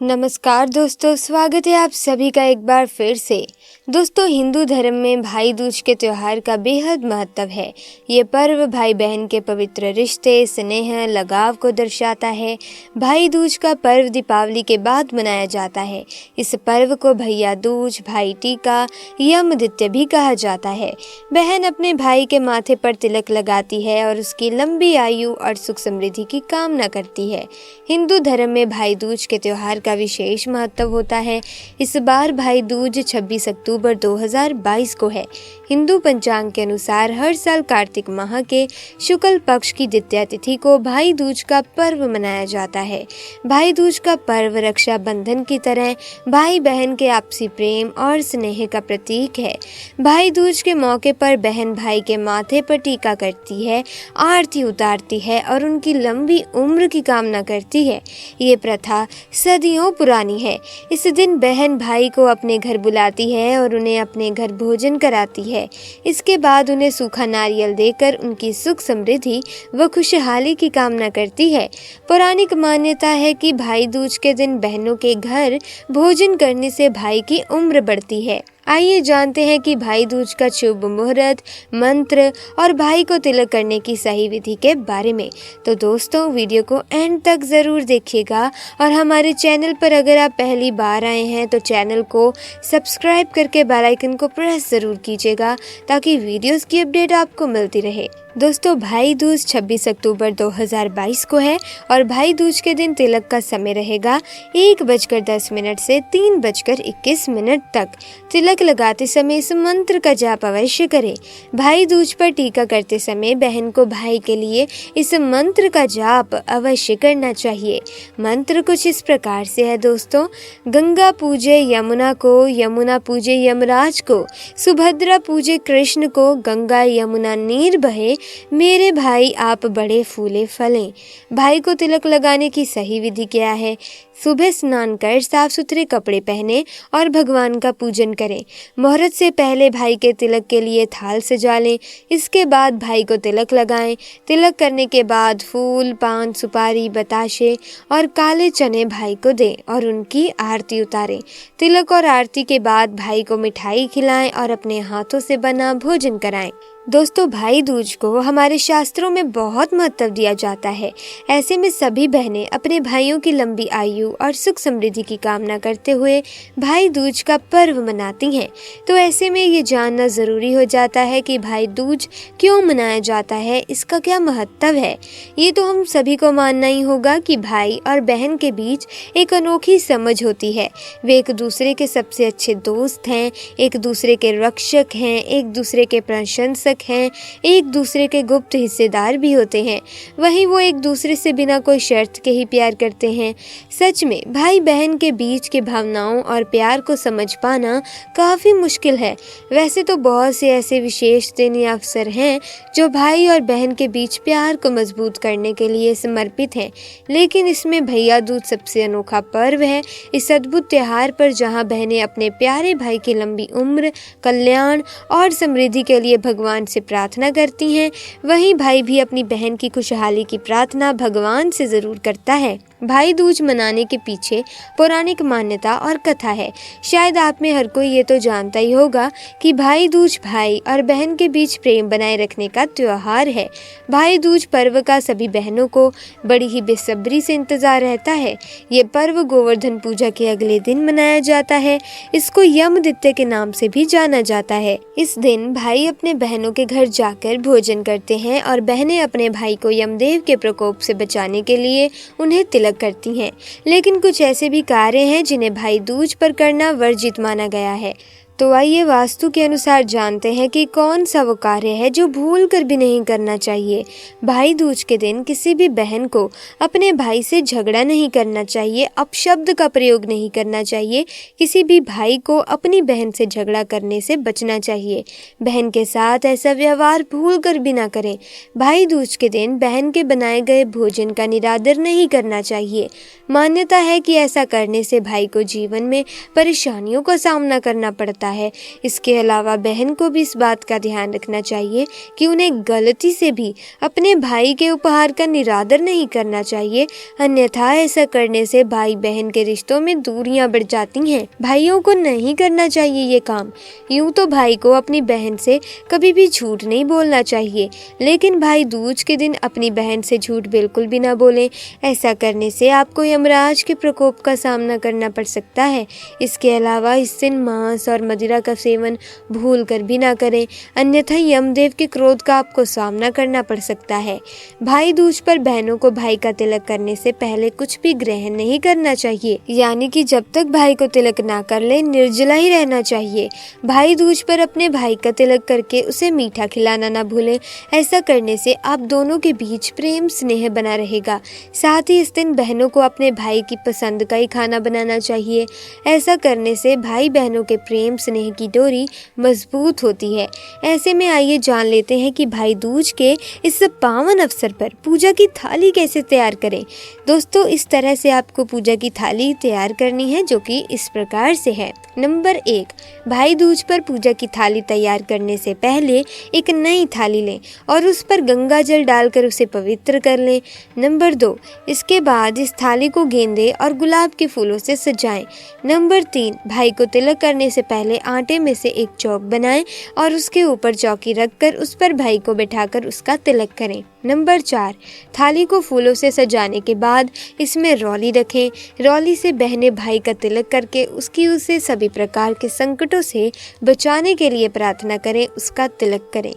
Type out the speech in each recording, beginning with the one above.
नमस्कार दोस्तों, स्वागत है आप सभी का एक बार फिर से। दोस्तों, हिंदू धर्म में भाई दूज के त्योहार का बेहद महत्व है। ये पर्व भाई बहन के पवित्र रिश्ते, स्नेह, लगाव को दर्शाता है। भाई दूज का पर्व दीपावली के बाद मनाया जाता है। इस पर्व को भैया दूज, भाई टीका, यमद्वितीया भी कहा जाता है। बहन अपने भाई के माथे पर तिलक लगाती है और उसकी लंबी आयु और सुख समृद्धि की कामना करती है। हिंदू धर्म में भाई दूज के त्योहार का विशेष महत्व होता है। इस बार भाई दूज 26 अक्टूबर 2022 को है। हिंदू पंचांग के अनुसार हर साल कार्तिक माह के शुक्ल पक्ष की द्वितीया तिथि को भाई दूज का पर्व मनाया जाता है। भाई दूज का पर्व रक्षा बंधन की तरह भाई बहन के आपसी प्रेम और स्नेह का प्रतीक है। भाई दूज के मौके पर बहन भाई के माथे पर टीका करती है, आरती उतारती है और उनकी लंबी उम्र की कामना करती है। ये प्रथा सदियों पुरानी है। इस दिन बहन भाई को अपने घर बुलाती है और उन्हें अपने घर भोजन कराती है। इसके बाद उन्हें सूखा नारियल देकर उनकी सुख समृद्धि व खुशहाली की कामना करती है। पौराणिक मान्यता है कि भाई दूज के दिन बहनों के घर भोजन करने से भाई की उम्र बढ़ती है। आइए जानते हैं कि भाई दूज का शुभ मुहूर्त, मंत्र और भाई को तिलक करने की सही विधि के बारे में। तो दोस्तों, वीडियो को एंड तक ज़रूर देखिएगा और हमारे चैनल पर अगर आप पहली बार आए हैं तो चैनल को सब्सक्राइब करके बेल आइकन को प्रेस ज़रूर कीजिएगा ताकि वीडियोस की अपडेट आपको मिलती रहे। दोस्तों, भाई दूज 26 अक्टूबर 2022 को है और भाई दूज के दिन तिलक का समय रहेगा 1:10 से 3:21 तक। तिलक लगाते समय इस मंत्र का जाप अवश्य करें। भाई दूज पर टीका करते समय बहन को भाई के लिए इस मंत्र का जाप अवश्य करना चाहिए। मंत्र कुछ इस प्रकार से है दोस्तों। गंगा पूजे यमुना को, यमुना पूजे यमराज को, सुभद्रा पूजे कृष्ण को, गंगा यमुना नीर बहे, मेरे भाई आप बड़े फूले फलें। भाई को तिलक लगाने की सही विधि क्या है? सुबह स्नान कर साफ सुथरे कपड़े पहने और भगवान का पूजन करें। मुहूर्त से पहले भाई के तिलक के लिए थाल सजा लें। इसके बाद भाई को तिलक लगाएं। तिलक करने के बाद फूल, पान, सुपारी, बताशे और काले चने भाई को दें और उनकी आरती उतारें। तिलक और आरती के बाद भाई को मिठाई खिलाएं और अपने हाथों से बना भोजन कराएं। दोस्तों, भाई दूज को हमारे शास्त्रों में बहुत महत्व दिया जाता है। ऐसे में सभी बहनें अपने भाइयों की लंबी आयु और सुख समृद्धि की कामना करते हुए भाई दूज का पर्व मनाती हैं। तो ऐसे में ये जानना ज़रूरी हो जाता है कि भाई दूज क्यों मनाया जाता है, इसका क्या महत्व है। ये तो हम सभी को मानना ही होगा कि भाई और बहन के बीच एक अनोखी समझ होती है। वे एक दूसरे के सबसे अच्छे दोस्त हैं, एक दूसरे के रक्षक हैं, एक दूसरे के प्रशंसक हैं, एक दूसरे के गुप्त हिस्सेदार भी होते हैं। वहीं वो एक दूसरे से बिना कोई शर्त के ही प्यार करते हैं। सच में भाई बहन के बीच के भावनाओं और प्यार को समझ पाना काफ़ी मुश्किल है। वैसे तो बहुत से ऐसे विशेष दिन या अवसर हैं जो भाई और बहन के बीच प्यार को मजबूत करने के लिए समर्पित हैं, लेकिन इसमें भैया दूज सबसे अनोखा पर्व है। इस अद्भुत त्योहार पर जहाँ बहनें अपने प्यारे भाई की लंबी उम्र, कल्याण और समृद्धि के लिए भगवान से प्रार्थना करती हैं, वहीं भाई भी अपनी बहन की खुशहाली की प्रार्थना भगवान से जरूर करता है। भाई दूज मनाने के पीछे पौराणिक मान्यता और कथा है। शायद आप में हर कोई ये तो जानता ही होगा कि भाई दूज भाई और बहन के बीच प्रेम बनाए रखने का त्योहार है। भाई दूज पर्व का सभी बहनों को बड़ी ही बेसब्री से इंतजार रहता है। ये पर्व गोवर्धन पूजा के अगले दिन मनाया जाता है। इसको यमद्वितीया के नाम से भी जाना जाता है। इस दिन भाई अपने बहनों के घर जाकर भोजन करते हैं और बहनें अपने भाई को यमदेव के प्रकोप से बचाने के लिए उन्हें तिलक करती हैं। लेकिन कुछ ऐसे भी कार्य हैं जिन्हें भाई दूज पर करना वर्जित माना गया है। तो आइए वास्तु के अनुसार जानते हैं कि कौन सा वो कार्य है जो भूल कर भी नहीं करना चाहिए। भाई दूज के दिन किसी भी बहन को अपने भाई से झगड़ा नहीं करना चाहिए, अपशब्द का प्रयोग नहीं करना चाहिए। किसी भी भाई को अपनी बहन से झगड़ा करने से बचना चाहिए। बहन के साथ ऐसा व्यवहार भूल कर भी ना करें। भाई दूज के दिन बहन के बनाए गए भोजन का निरादर नहीं करना चाहिए। मान्यता है कि ऐसा करने से भाई को जीवन में परेशानियों का सामना करना पड़ता जाता है। इसके अलावा बहन को भी इस बात का ध्यान रखना चाहिए कि उन्हें गलती से भी अपने भाई के उपहार का निरादर नहीं करना चाहिए, अन्यथा ऐसा करने से भाई बहन के रिश्तों में दूरियां बढ़ जाती हैं। भाइयों को नहीं करना चाहिए ये काम। यूं तो भाई को अपनी बहन से कभी भी झूठ नहीं बोलना चाहिए, लेकिन भाई दूज के दिन अपनी बहन से झूठ बिल्कुल भी ना बोलें। ऐसा करने से आपको यमराज के प्रकोप का सामना करना पड़ सकता है। इसके अलावा इस दिन मांस और मदिरा का सेवन भूल कर भी ना करें, अन्यथा यमदेव के क्रोध का आपको सामना करना पड़ सकता है। भाई दूज पर बहनों को भाई का तिलक करने से पहले कुछ भी ग्रहण नहीं करना चाहिए, यानी कि जब तक भाई को तिलक ना कर ले निर्जला ही रहना चाहिए। भाई दूज पर अपने भाई का तिलक करके उसे मीठा खिलाना ना भूलें। ऐसा करने से आप दोनों के बीच प्रेम स्नेह बना रहेगा। साथ ही इस दिन बहनों को अपने भाई की पसंद का ही खाना बनाना चाहिए। ऐसा करने से भाई बहनों के प्रेम स्नेह की डोरी मजबूत होती है। ऐसे में आइए जान लेते हैं कि भाई दूज के इस पावन अवसर पर पूजा की थाली कैसे तैयार करें। दोस्तों, इस तरह से आपको पूजा की थाली तैयार करनी है, जो कि इस प्रकार से है। नंबर 1, भाई दूज पर पूजा की थाली तैयार करने से पहले एक नई थाली लें और उस पर गंगा जल डालकर उसे पवित्र कर लें। नंबर 2, इसके बाद इस थाली को गेंदे और गुलाब के फूलों से सजाएं। नंबर 3, भाई को तिलक करने से पहले आटे में से एक चौक बनाएं और उसके ऊपर चौकी रखकर उस पर भाई को बैठाकर उसका तिलक करें। नंबर 4, थाली को फूलों से सजाने के बाद इसमें रौली रखें। रौली से बहनें भाई का तिलक करके उसे सभी प्रकार के संकटों से बचाने के लिए प्रार्थना करें, उसका तिलक करें।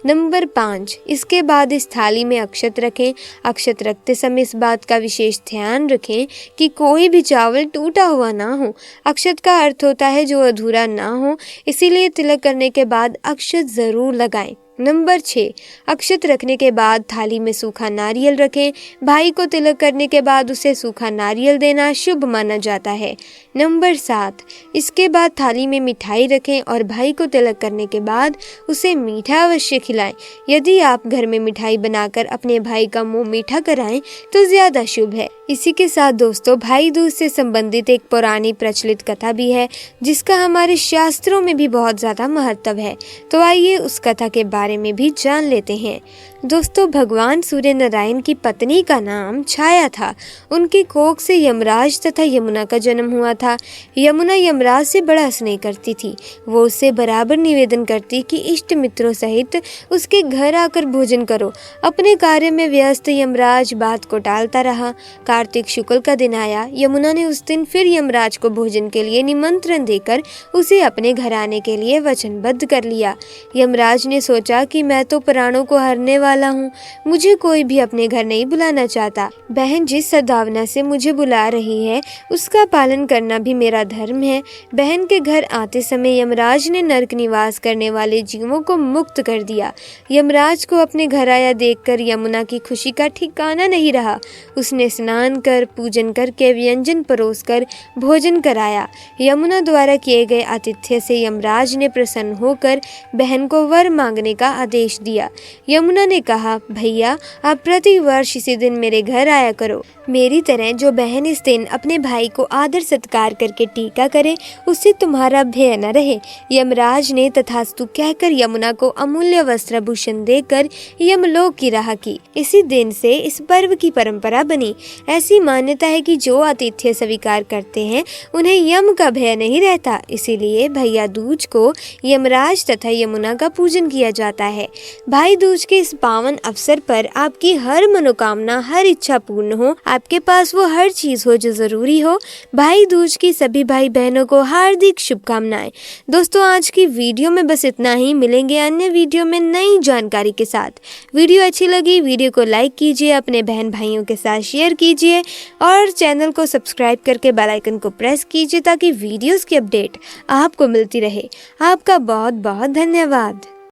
नंबर 5, इसके बाद इस थाली में अक्षत रखें। अक्षत रखते समय इस बात का विशेष ध्यान रखें कि कोई भी चावल टूटा हुआ ना हो। अक्षत का अर्थ होता है जो अधूरा ना हो, इसीलिए तिलक करने के बाद अक्षत जरूर लगाएं। नंबर 6, अक्षत रखने के बाद थाली में सूखा नारियल रखें। भाई को तिलक करने के बाद उसे सूखा नारियल देना शुभ माना जाता है। नंबर 7, इसके बाद थाली में मिठाई रखें और भाई को तिलक करने के बाद उसे मीठा अवश्य खिलाएं। यदि आप घर में मिठाई बनाकर अपने भाई का मुंह मीठा कराएं तो ज्यादा शुभ है। इसी के साथ दोस्तों, भाई दूज से संबंधित एक पुरानी प्रचलित कथा भी है, जिसका हमारे शास्त्रों में भी बहुत ज्यादा महत्व है। तो आइए उस कथा के बारे में भी जान लेते हैं। दोस्तों, भगवान सूर्य नारायण की पत्नी का नाम छाया था। उनकी कोख से यमराज तथा यमुना का जन्म हुआ था। यमुना यमराज से बड़ा स्नेह करती थी। वो उससे बराबर निवेदन करती कि इष्ट मित्रों सहित उसके घर आकर भोजन करो। अपने कार्य में व्यस्त यमराज बात को टालता रहा। कार्तिक शुक्ल का दिन आया। यमुना ने उस दिन फिर यमराज को भोजन के लिए निमंत्रण देकर उसे अपने घर आने के लिए वचनबद्ध कर लिया। यमराज ने सोचा कि मैं तो प्राणों को हरने वाला हूँ, मुझे कोई भी अपने घर नहीं बुलाना चाहता। बहन जिस सद्भावना से मुझे बुला रही है उसका पालन करना भी मेरा धर्म है। बहन के घर आते समय यमराज ने नरक निवास करने वाले जीवों को मुक्त कर दिया। यमराज को अपने घर आया देखकर यमुना की खुशी का ठिकाना नहीं रहा। उसने स्नान कर पूजन करके व्यंजन परोस कर भोजन कराया। यमुना द्वारा किए गए आतिथ्य से यमराज ने प्रसन्न होकर बहन को वर मांगने का आदेश दिया। यमुना ने कहा, भैया आप प्रति वर्ष इसी दिन मेरे घर आया करो। मेरी तरह जो बहन इस दिन अपने भाई को आदर सत्कार करके टीका करे, उससे तुम्हारा भय न रहे। यमराज ने तथास्तु कहकर यमुना को अमूल्य वस्त्राभूषण देकर यमलोक की राह की। इसी दिन से इस पर्व की परंपरा बनी। ऐसी मान्यता है कि जो आतिथ्य स्वीकार करते हैं उन्हें यम का भय नहीं रहता। इसीलिए भैया दूज को यमराज तथा यमुना का पूजन किया जाता है। भाई दूज के इस पावन अवसर पर आपकी हर मनोकामना, हर इच्छा पूर्ण हो, आपके पास वो हर चीज हो जो जरूरी हो। भाई दूज की सभी भाई बहनों को हार्दिक शुभकामनाएं। दोस्तों, आज की वीडियो में बस इतना ही। मिलेंगे अन्य वीडियो में नई जानकारी के साथ। वीडियो अच्छी लगी वीडियो को लाइक कीजिए, अपने बहन भाइयों के साथ शेयर कीजिए और चैनल को सब्सक्राइब करके बेल आइकन को प्रेस कीजिए ताकि वीडियोस की अपडेट आपको मिलती रहे। आपका बहुत बहुत धन्यवाद।